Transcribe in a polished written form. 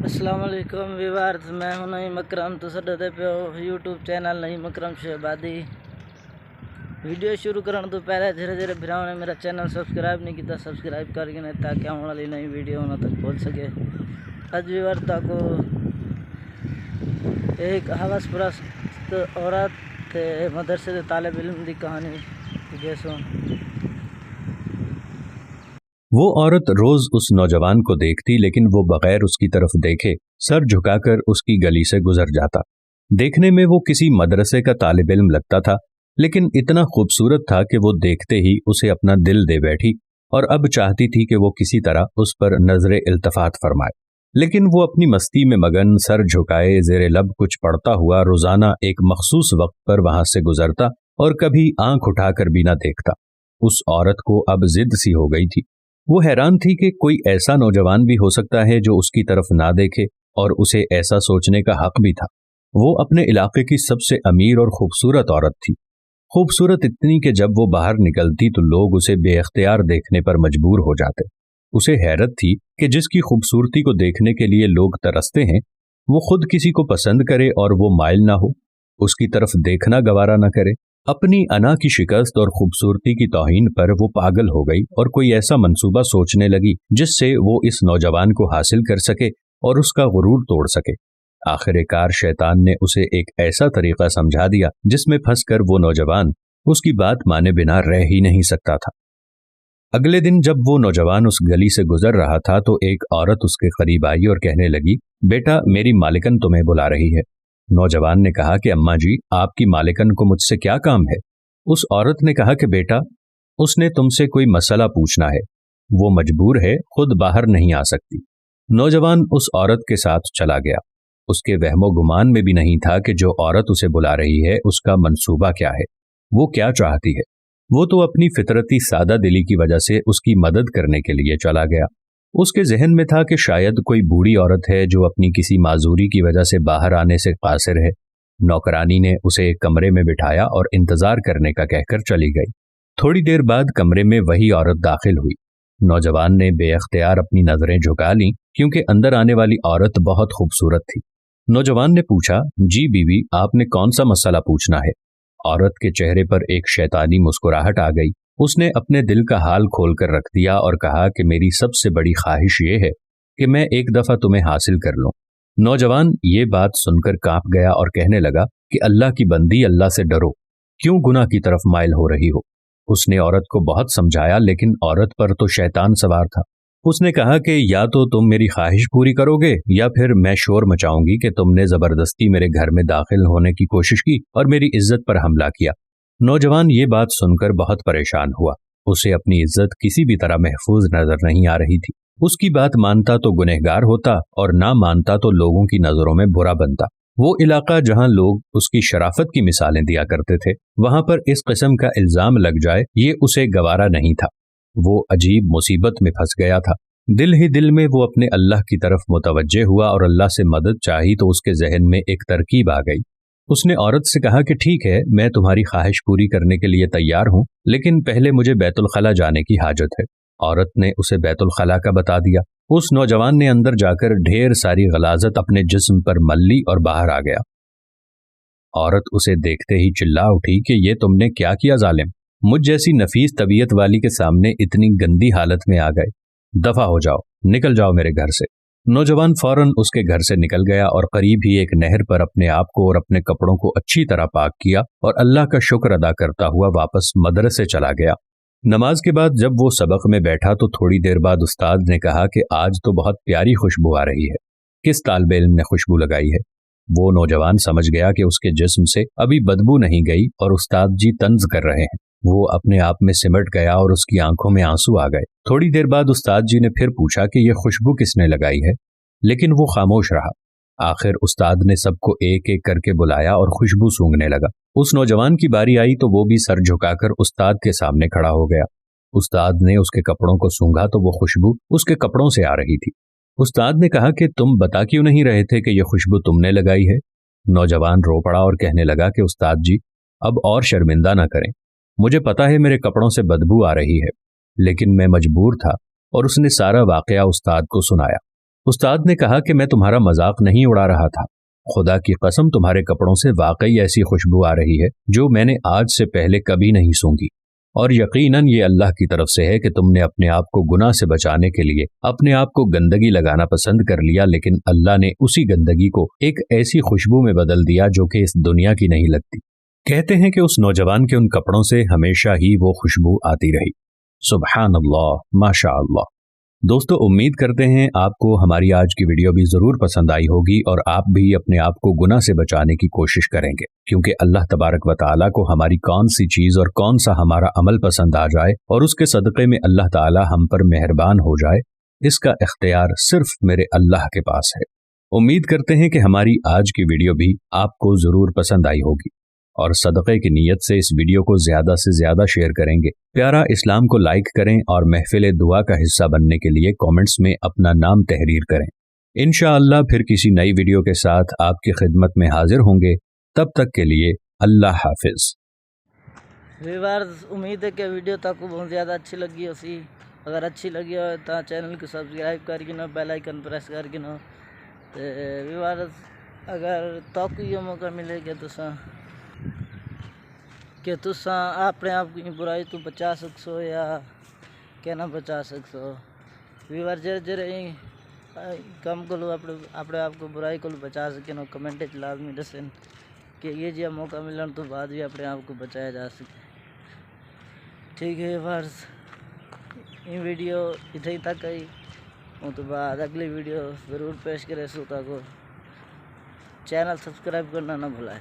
अस्सलाम वालेकुम व्यूअर्स, मैं हूं नईम अकरम। तो सदे पे यूट्यूब चैनल नईम अकरम शहबादी। वीडियो शुरू करने तो पहले धीरे धीरे भराओं ने मेरा चैनल सब्सक्राइब नहीं किया, सब्सक्राइब करके नहीं ताकि आने वाली नई वीडियो उन्होंने तक पहुँच सके। अज व्यूअर को एक हवस परस्त औरत ते मदरसे के तालिब इल्म की कहानी जैसो। वो औरत रोज उस नौजवान को देखती, लेकिन वो बगैर उसकी तरफ देखे सर झुकाकर उसकी गली से गुजर जाता। देखने में वो किसी मदरसे का तालिब इल्म लगता था, लेकिन इतना खूबसूरत था कि वो देखते ही उसे अपना दिल दे बैठी और अब चाहती थी कि वो किसी तरह उस पर नजरे इल्तफात फरमाए। लेकिन वो अपनी मस्ती में मगन सर झुकाए जेरे लब कुछ पढ़ता हुआ रोजाना एक मखसूस वक्त पर वहां से गुजरता और कभी आंख उठाकर भी न देखता। उस औरत को अब जिद सी हो गई थी। वो हैरान थी कि कोई ऐसा नौजवान भी हो सकता है जो उसकी तरफ ना देखे, और उसे ऐसा सोचने का हक भी था। वो अपने इलाके की सबसे अमीर और खूबसूरत औरत थी। खूबसूरत इतनी कि जब वो बाहर निकलती तो लोग उसे बेख्तियार देखने पर मजबूर हो जाते। उसे हैरत थी कि जिसकी खूबसूरती को देखने के लिए लोग तरसते हैं, वो खुद किसी को पसंद करे और वो माइल ना हो, उसकी तरफ देखना गवारा ना करे। अपनी अना की शिकस्त और खूबसूरती की तौहीन पर वो पागल हो गई और कोई ऐसा मंसूबा सोचने लगी जिससे वो इस नौजवान को हासिल कर सके और उसका गुरूर तोड़ सके। आखिरकार शैतान ने उसे एक ऐसा तरीका समझा दिया जिसमें फंसकर वो नौजवान उसकी बात माने बिना रह ही नहीं सकता था। अगले दिन जब वो नौजवान उस गली से गुजर रहा था तो एक औरत उसके करीब आई और कहने लगी, बेटा, मेरी मालिकन तुम्हें बुला रही है। नौजवान ने कहा कि अम्मा जी, आपकी मालिकन को मुझसे क्या काम है? उस औरत ने कहा कि बेटा, उसने तुमसे कोई मसला पूछना है, वो मजबूर है, खुद बाहर नहीं आ सकती। नौजवान उस औरत के साथ चला गया। उसके वहमो गुमान में भी नहीं था कि जो औरत उसे बुला रही है उसका मंसूबा क्या है, वो क्या चाहती है। वो तो अपनी फितरती सादा दिली की वजह से उसकी मदद करने के लिए चला गया। उसके जहन में था कि शायद कोई बूढ़ी औरत है जो अपनी किसी माजूरी की वजह से बाहर आने से कासिर है। नौकरानी ने उसे एक कमरे में बिठाया और इंतजार करने का कहकर चली गई। थोड़ी देर बाद कमरे में वही औरत दाखिल हुई। नौजवान ने बेअख्तियार अपनी नजरें झुका लीं क्योंकि अंदर आने वाली औरत बहुत खूबसूरत थी। नौजवान ने पूछा, जी बीवी, आपने कौन सा मसला पूछना है? औरत के चेहरे पर एक शैतानी मुस्कुराहट आ गई। उसने अपने दिल का हाल खोलकर रख दिया और कहा कि मेरी सबसे बड़ी ख्वाहिश ये है कि मैं एक दफा तुम्हें हासिल कर लूं। नौजवान ये बात सुनकर कांप गया और कहने लगा कि अल्लाह की बंदी, अल्लाह से डरो, क्यों गुनाह की तरफ माइल हो रही हो? उसने औरत को बहुत समझाया, लेकिन औरत पर तो शैतान सवार था। उसने कहा कि या तो तुम मेरी ख्वाहिश पूरी करोगे या फिर मैं शोर मचाऊंगी कि तुमने जबरदस्ती मेरे घर में दाखिल होने की कोशिश की और मेरी इज्जत पर हमला किया। नौजवान ये बात सुनकर बहुत परेशान हुआ। उसे अपनी इज्जत किसी भी तरह महफूज नजर नहीं आ रही थी। उसकी बात मानता तो गुनहगार होता और ना मानता तो लोगों की नजरों में बुरा बनता। वो इलाका जहां लोग उसकी शराफत की मिसालें दिया करते थे, वहां पर इस किस्म का इल्जाम लग जाए ये उसे गवारा नहीं था। वो अजीब मुसीबत में फंस गया था। दिल ही दिल में वो अपने अल्लाह की तरफ मुतवज्जे हुआ और अल्लाह से मदद चाही तो उसके जहन में एक तरकीब आ गई। उसने औरत से कहा कि ठीक है, मैं तुम्हारी ख्वाहिश पूरी करने के लिए तैयार हूं, लेकिन पहले मुझे बैतुल खला जाने की हाजत है। औरत ने उसे बैतुल खला का बता दिया। उस नौजवान ने अंदर जाकर ढेर सारी गलाजत अपने जिस्म पर मल ली और बाहर आ गया। औरत उसे देखते ही चिल्ला उठी कि ये तुमने क्या किया जालिम? मुझ जैसी नफीस तबीयत वाली के सामने इतनी गंदी हालत में आ गए। दफा हो जाओ, निकल जाओ मेरे घर से। नौजवान फौरन उसके घर से निकल गया और करीब ही एक नहर पर अपने आप को और अपने कपड़ों को अच्छी तरह पाक किया और अल्लाह का शुक्र अदा करता हुआ वापस मदरसे चला गया। नमाज के बाद जब वो सबक में बैठा तो थोड़ी देर बाद उस्ताद ने कहा कि आज तो बहुत प्यारी खुशबू आ रही है। किस तालिबे इल्म ने खुशबू लगाई है? वो नौजवान समझ गया कि उसके जिस्म से अभी बदबू नहीं गई और उस्ताद जी तंज कर रहे हैं। वो अपने आप में सिमट गया और उसकी आंखों में आंसू आ गए। थोड़ी देर बाद उस्ताद जी ने फिर पूछा कि यह खुशबू किसने लगाई है, लेकिन वो खामोश रहा। आखिर उस्ताद ने सबको एक एक करके बुलाया और खुशबू सूंघने लगा। उस नौजवान की बारी आई तो वो भी सर झुकाकर उस्ताद के सामने खड़ा हो गया। उस्ताद ने उसके कपड़ों को सूंघा तो वो खुशबू उसके कपड़ों से आ रही थी। उस्ताद ने कहा कि तुम बता क्यों नहीं रहे थे कि यह खुशबू तुमने लगाई है? नौजवान रो पड़ा और कहने लगा कि उस्ताद जी, अब और शर्मिंदा ना करें, मुझे पता है मेरे कपड़ों से बदबू आ रही है, लेकिन मैं मजबूर था। और उसने सारा वाकया उस्ताद को सुनाया। उस्ताद ने कहा कि मैं तुम्हारा मजाक नहीं उड़ा रहा था, खुदा की कसम तुम्हारे कपड़ों से वाकई ऐसी खुशबू आ रही है जो मैंने आज से पहले कभी नहीं सूंघी, और यकीनन ये अल्लाह की तरफ से है कि तुमने अपने आप को गुनाह से बचाने के लिए अपने आप को गंदगी लगाना पसंद कर लिया, लेकिन अल्लाह ने उसी गंदगी को एक ऐसी खुशबू में बदल दिया जो कि इस दुनिया की नहीं लगती। कहते हैं कि उस नौजवान के उन कपड़ों से हमेशा ही वो खुशबू आती रही। सुबहान अल्लाह, माशा अल्लाह। दोस्तों, उम्मीद करते हैं आपको हमारी आज की वीडियो भी ज़रूर पसंद आई होगी और आप भी अपने आप को गुनाह से बचाने की कोशिश करेंगे, क्योंकि अल्लाह तबारक व तआला को हमारी कौन सी चीज़ और कौन सा हमारा अमल पसंद आ जाए और उसके सदक़े में अल्लाह ताला हम पर मेहरबान हो जाए, इसका इख्तियार सिर्फ मेरे अल्लाह के पास है। उम्मीद करते हैं कि हमारी आज की वीडियो भी आपको ज़रूर पसंद आई होगी और सदक़े की नीयत से इस वीडियो को ज़्यादा से ज़्यादा शेयर करेंगे। प्यारा इस्लाम को लाइक करें और महफिल दुआ का हिस्सा बनने के लिए कमेंट्स में अपना नाम तहरीर करें। इंशाअल्लाह फिर किसी नई वीडियो के साथ आपकी खिदमत में हाजिर होंगे। तब तक के लिए अल्लाह हाफिज़। व्यूअर्स, उम्मीद है कि वीडियो तक बहुत ज़्यादा अच्छी लगी होसी। अगर अच्छी लगी हो तो चैनल को सब्सक्राइब करके ना, बेल आइकन प्रेस करके ना। व्यूअर्स, अगर तक ये मौका मिलेगा कि तुसा अपने आप की बुराई तो बचा सकसो या क्या ना बचा सकसो। व्यूअर जरे कम को अपने आप को बुराई को बचा सके ना, कमेंट लाजमी दसन कि ये जो मौका मिलन तो बाद भी अपने आप को बचाया जा सके। ठीक है व्यूअर्स, ये वीडियो इतने तक आई, तो बाद अगली वीडियो ज़रूर पेश करे। सो तक चैनल सब्सक्राइब करना ना भुलाए।